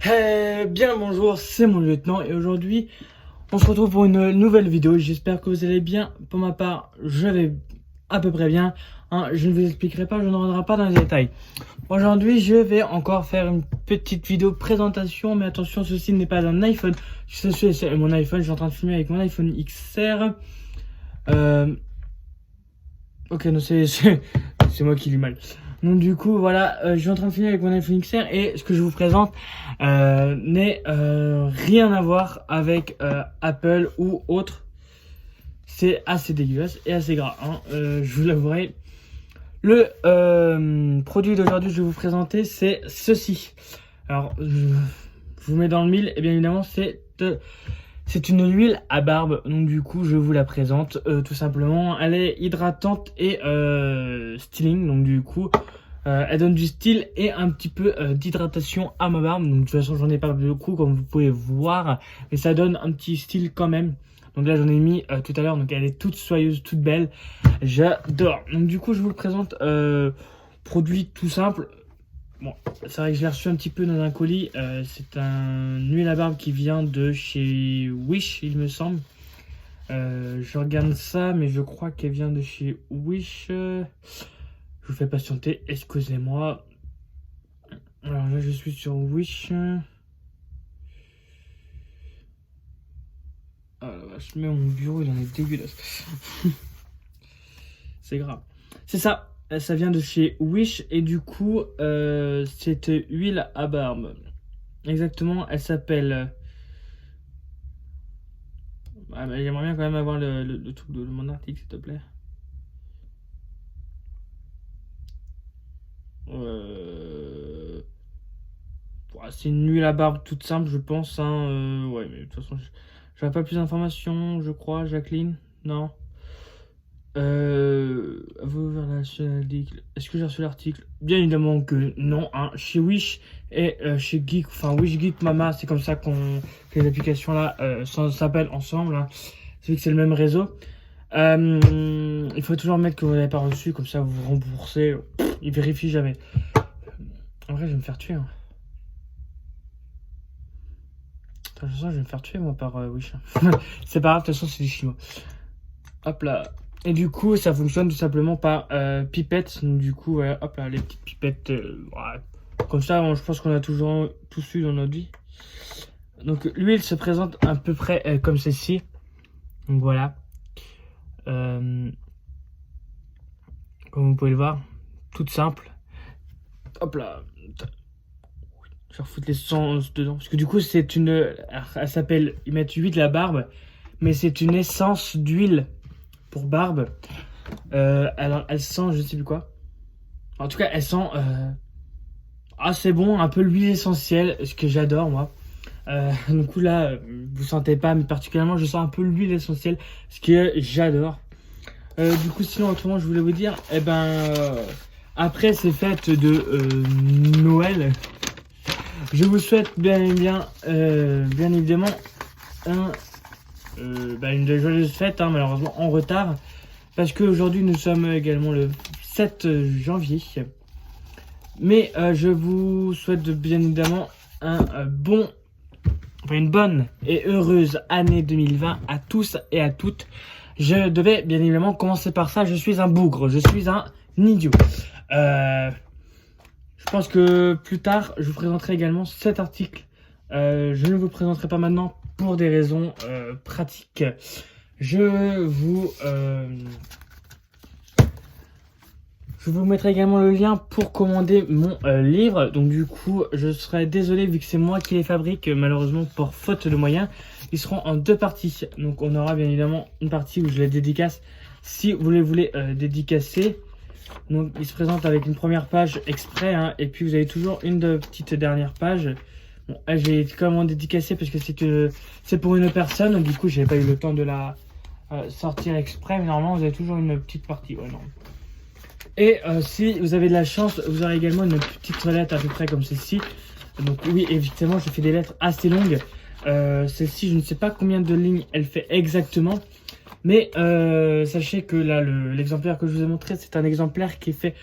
Bien bonjour, c'est mon lieutenant et aujourd'hui on se retrouve pour une nouvelle vidéo. J'espère que vous allez bien. Pour ma part, je vais à peu près bien. Je ne vous expliquerai pas, je ne rentrerai pas dans les détails. Aujourd'hui, je vais encore faire une petite vidéo présentation, mais attention, ceci n'est pas un iPhone. C'est mon iPhone, je suis en train de filmer avec mon iPhone XR. Ok, non, c'est moi qui lis mal. Donc du coup, voilà, je suis en train de filmer avec mon iPhone XR et ce que je vous présente n'est rien à voir avec Apple ou autre. C'est assez dégueulasse et assez gras, je vous l'avouerai. Le produit d'aujourd'hui que je vais vous présenter, c'est ceci. Alors, je vous mets dans le mille et bien évidemment, c'est une huile à barbe, donc du coup je vous la présente tout simplement. Elle est hydratante et styling, donc du coup elle donne du style et un petit peu d'hydratation à ma barbe. Donc de toute façon j'en ai pas beaucoup comme vous pouvez voir, mais ça donne un petit style quand même. Donc là j'en ai mis tout à l'heure, donc elle est toute soyeuse, toute belle, j'adore. Donc du coup je vous le présente, produit tout simple. Bon, c'est vrai que je l'ai reçu un petit peu dans un colis. C'est un huile à barbe qui vient de chez Wish, il me semble. Je regarde ça, mais je crois qu'elle vient de chez Wish. Je vous fais patienter, excusez-moi. Alors là, je suis sur Wish. Ah la vache, même mon bureau, il en est dégueulasse. C'est grave. C'est ça. Ça vient de chez Wish et du coup, cette huile à barbe, exactement, elle s'appelle... Ah, bah, j'aimerais bien quand même avoir le truc de mon article, s'il te plaît. C'est une huile à barbe toute simple, je pense. Ouais, mais de toute façon, j'aurais pas plus d'informations, je crois, Jacqueline. Non. Avez-vous ouvert l'article? Est-ce que j'ai reçu l'article? Bien évidemment que non. Chez Wish et chez Geek, enfin Wish Geek Mama, c'est comme ça que les applications là s'appellent ensemble. C'est vu que c'est le même réseau. Il faut toujours mettre que vous n'avez pas reçu, comme ça vous vous remboursez. Ils vérifient jamais. En vrai, je vais me faire tuer. Attends, je vais me faire tuer moi par Wish. C'est pas grave, de toute façon, c'est du chinois. Hop là. Et du coup, ça fonctionne tout simplement par pipette. Donc, du coup, ouais, hop là, les petites pipettes. Ouais. Comme ça, je pense qu'on a toujours tous eu dans notre vie. Donc, l'huile se présente à peu près comme celle-ci. Donc, voilà. Comme vous pouvez le voir, toute simple. Hop là. Je vais refoutre l'essence dedans. Parce que du coup, c'est une... Elle s'appelle... Ils mettent huile à barbe. Mais c'est une essence d'huile pour barbe. Alors, elle sent, je ne sais plus quoi. En tout cas, elle sent assez bon, un peu l'huile essentielle, ce que j'adore, moi. Du coup, là, vous sentez pas, mais particulièrement, je sens un peu l'huile essentielle, ce que j'adore. Du coup, sinon, autrement, je voulais vous dire, après ces fêtes de Noël, je vous souhaite bien évidemment une joyeuse fête, malheureusement en retard. Parce qu'aujourd'hui, nous sommes également le 7 janvier. Mais je vous souhaite bien évidemment une bonne et heureuse année 2020 à tous et à toutes. Je devais bien évidemment commencer par ça. Je suis un bougre, je suis un idiot. Je pense que plus tard, je vous présenterai également cet article. Je ne vous présenterai pas maintenant pour des raisons pratiques. Je vous mettrai également le lien pour commander mon livre. Donc du coup, je serai désolé vu que c'est moi qui les fabrique. Malheureusement, pour faute de moyens, ils seront en deux parties. Donc on aura bien évidemment une partie où je les dédicace si vous les voulez dédicacer. Donc il se présente avec une première page exprès. Et puis vous avez toujours une petite dernière page. Bon, j'ai quand même dédicacé parce que c'est pour une personne. Du coup, j'ai pas eu le temps de la sortir exprès. Mais normalement, vous avez toujours une petite partie. Ouais, non. Et si vous avez de la chance, vous aurez également une petite lettre à peu près comme celle-ci. Donc oui, évidemment, je fais des lettres assez longues. Celle-ci, je ne sais pas combien de lignes elle fait exactement. Mais sachez que là, l'exemplaire que je vous ai montré, c'est un exemplaire qui est fait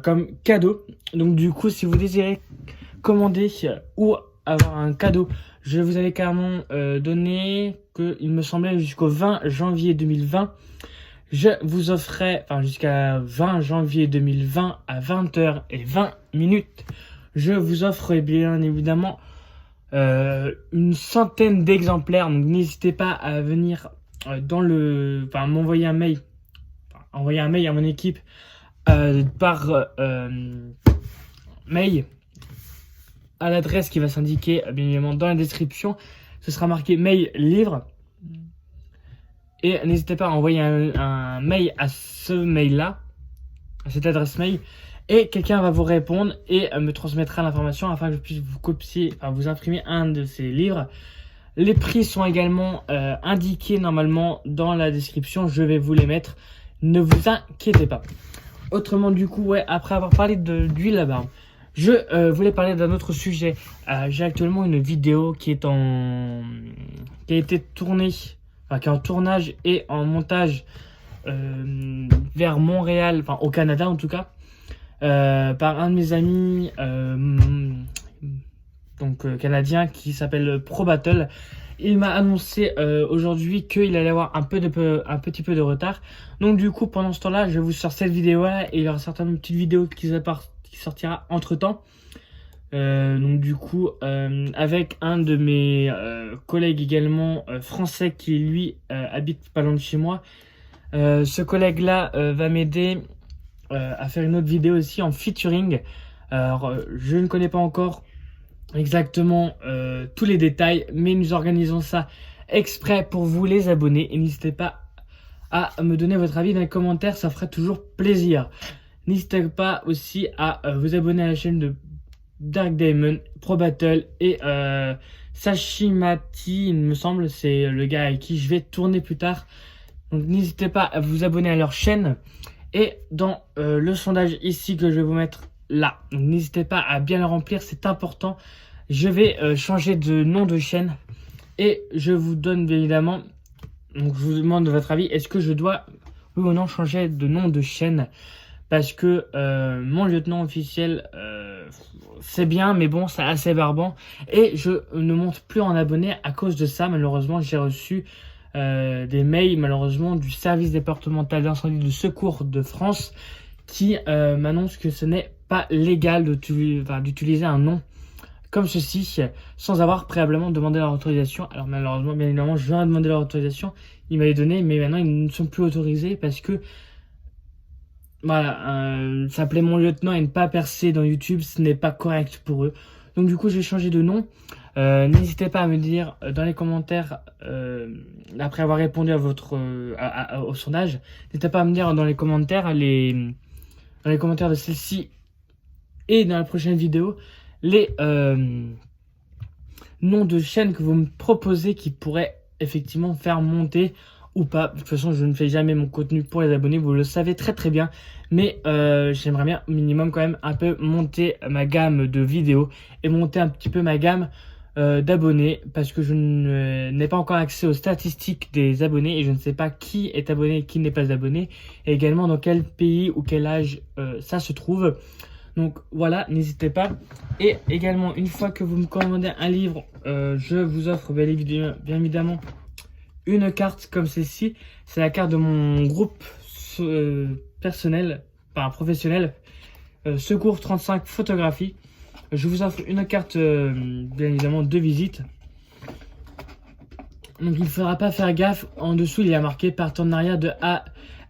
comme cadeau. Donc du coup, si vous désirez commander ou avoir un cadeau. Je vous avais carrément donné que, il me semblait, jusqu'au 20 janvier 2020, je vous offrais, enfin jusqu'à 20 janvier 2020 à 20h20, je vous offre bien évidemment une centaine d'exemplaires. Donc n'hésitez pas à venir m'envoyer un mail, envoyer un mail à mon équipe par mail à l'adresse qui va s'indiquer bien évidemment dans la description. Ce sera marqué mail livre. Et n'hésitez pas à envoyer un mail à ce mail-là, à cette adresse mail, et quelqu'un va vous répondre et me transmettra l'information afin que je puisse vous copier, enfin vous imprimer un de ces livres. Les prix sont également indiqués normalement dans la description, je vais vous les mettre, ne vous inquiétez pas. Autrement du coup, ouais, après avoir parlé d'huile à barbe, je voulais parler d'un autre sujet. J'ai actuellement une vidéo qui a été tournée, enfin qui est en tournage et en montage vers Montréal, enfin au Canada en tout cas, par un de mes amis canadien qui s'appelle Pro Battle. Il m'a annoncé aujourd'hui qu'il allait avoir un petit peu de retard. Donc du coup pendant ce temps-là, je vous sors cette vidéo-là et il y aura certainement une petite vidéo qui sortira entre-temps. Donc du coup avec un de mes collègues également français qui lui habite pas loin de chez moi. Ce collègue là va m'aider à faire une autre vidéo aussi en featuring. Alors je ne connais pas encore exactement tous les détails, mais nous organisons ça exprès pour vous les abonnés, et n'hésitez pas à me donner votre avis dans les commentaires, ça fera toujours plaisir. N'hésitez pas aussi à vous abonner à la chaîne de Dark Diamond, Pro Battle et Sashimati, il me semble, c'est le gars avec qui je vais tourner plus tard. Donc n'hésitez pas à vous abonner à leur chaîne. Et dans le sondage ici que je vais vous mettre là, n'hésitez pas à bien le remplir, c'est important. Je vais changer de nom de chaîne et je vous donne bien évidemment, donc je vous demande votre avis, est-ce que je dois oui ou non changer de nom de chaîne? Parce que mon lieutenant officiel, c'est bien, mais bon, c'est assez barbant. Et je ne monte plus en abonnés à cause de ça. Malheureusement, j'ai reçu des mails, malheureusement, du service départemental d'incendie de secours de France qui m'annonce que ce n'est pas légal d'utiliser un nom comme ceci sans avoir préalablement demandé leur autorisation. Alors malheureusement, bien évidemment, je viens de demander leur autorisation. Ils m'avaient donné, mais maintenant, ils ne sont plus autorisés parce que voilà, s'appeler mon lieutenant et ne pas percer dans YouTube, ce n'est pas correct pour eux. Donc du coup, je vais changer de nom. N'hésitez pas à me dire dans les commentaires, après avoir répondu à au sondage, n'hésitez pas à me dire dans les commentaires, dans les commentaires de celle-ci et dans la prochaine vidéo, les noms de chaînes que vous me proposez qui pourraient effectivement faire monter ou pas. De toute façon, je ne fais jamais mon contenu pour les abonnés, vous le savez très très bien. Mais j'aimerais bien au minimum quand même un peu monter ma gamme de vidéos et monter un petit peu ma gamme d'abonnés, parce que je n'ai pas encore accès aux statistiques des abonnés et je ne sais pas qui est abonné et qui n'est pas abonné, et également dans quel pays ou quel âge ça se trouve. Donc voilà, n'hésitez pas. Et également, une fois que vous me commandez un livre, je vous offre bien évidemment une carte comme celle-ci. C'est la carte de mon groupe personnel, enfin professionnel, Secours 35 Photographie. Je vous offre une carte bien évidemment de visite. Donc il ne faudra pas faire gaffe, en dessous il y a marqué partenariat de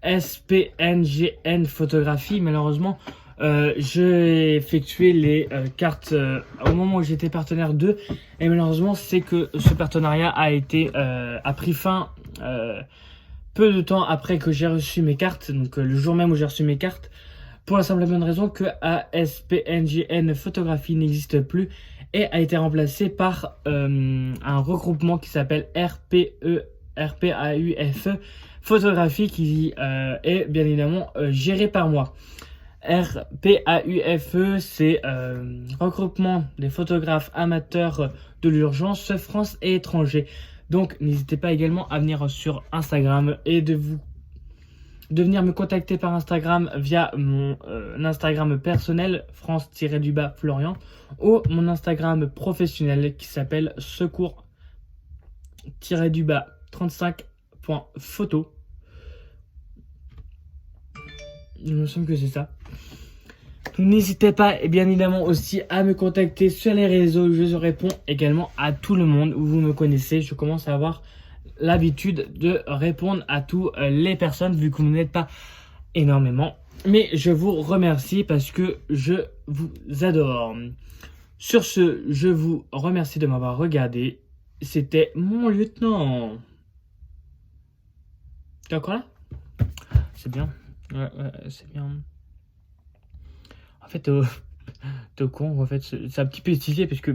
ASPNGN Photographie. Malheureusement j'ai effectué les cartes au moment où j'étais partenaire d'eux, et malheureusement c'est que ce partenariat a pris fin peu de temps après que j'ai reçu mes cartes, donc le jour même où j'ai reçu mes cartes, pour la simple et bonne raison que ASPNGN Photographie n'existe plus et a été remplacé par un regroupement qui s'appelle RPAUFE Photographie, qui est bien évidemment géré par moi. RPAUFE, c'est regroupement des photographes amateurs de l'urgence France et étrangers. Donc n'hésitez pas également à venir sur Instagram et de vous de venir me contacter par Instagram via mon Instagram personnel, France-du-bas Florian, ou mon Instagram professionnel qui s'appelle secours-du-bas 35.photo. Il me semble que c'est ça. N'hésitez pas, et bien évidemment aussi, à me contacter sur les réseaux. Je réponds également à tout le monde. Vous me connaissez, je commence à avoir l'habitude de répondre à toutes les personnes, vu que vous n'êtes pas énormément. Mais je vous remercie parce que je vous adore. Sur ce, je vous remercie de m'avoir regardé. C'était mon lieutenant. T'es encore là? C'est bien. Ouais, c'est bien. En fait, t'es au con, en fait, c'est un petit peu stylé parce que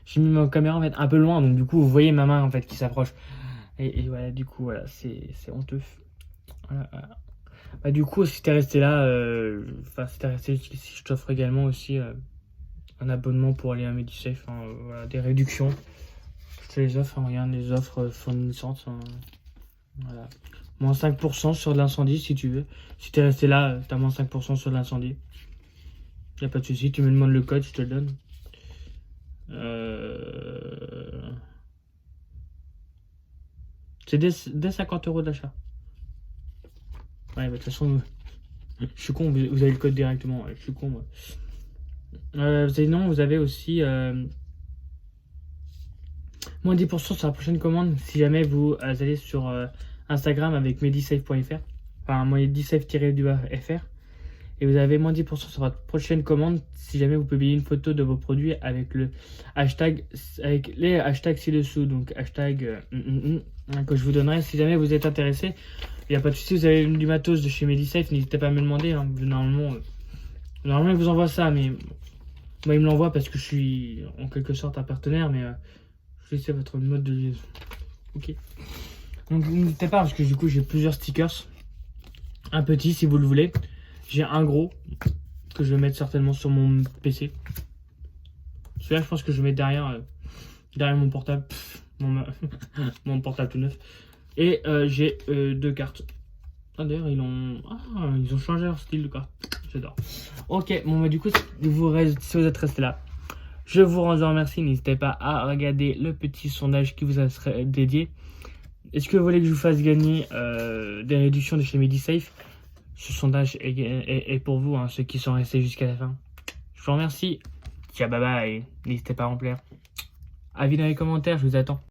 j'ai mis ma caméra en fait un peu loin, donc du coup vous voyez ma main en fait qui s'approche. Et voilà, du coup voilà, c'est honteux. Voilà, voilà. Bah du coup si t'es resté là, si t'es resté ici, je t'offre également aussi un abonnement pour aller à Medisafe, hein, voilà, des réductions. Je te les offre, hein, regarde les offres fournissantes. Hein, voilà. Moins 5% sur de l'incendie si tu veux. Si t'es resté là, t'as moins 5% sur de l'incendie. Y'a pas de souci, tu me demandes le code, je te le donne. C'est dès 50 € d'achat. Ouais, bah de toute façon, je suis con, vous avez le code directement. Ouais, je suis con, moi. Vous avez aussi moins 10% sur la prochaine commande si jamais vous allez sur Instagram avec medisafe.fr. Enfin, medisafe-fr. Et vous avez moins 10% sur votre prochaine commande si jamais vous publiez une photo de vos produits avec le hashtag, avec les hashtags ci-dessous. Donc hashtag que je vous donnerai si jamais vous êtes intéressé. Il n'y a pas de souci, vous avez du matos de chez Medisafe, n'hésitez pas à me demander. Hein. Normalement, ils vous envoient ça, mais moi ils me l'envoient parce que je suis en quelque sorte un partenaire, mais je sais votre mode de liaison. Ok. Donc n'hésitez pas parce que du coup j'ai plusieurs stickers. Un petit si vous le voulez. J'ai un gros que je vais mettre certainement sur mon PC. Celui-là, je pense que je vais mettre derrière mon portable. Mon portable tout neuf. Et j'ai deux cartes. Ah, d'ailleurs, ils ont changé leur style de carte. J'adore. Ok, bon, bah, du coup, si vous êtes resté là, je vous remercie. N'hésitez pas à regarder le petit sondage qui vous a dédié. Est-ce que vous voulez que je vous fasse gagner des réductions de chez Medisafe? Ce sondage est pour vous, hein, ceux qui sont restés jusqu'à la fin. Je vous remercie. Ciao, bye bye. N'hésitez pas à remplir. Avis dans les commentaires, je vous attends.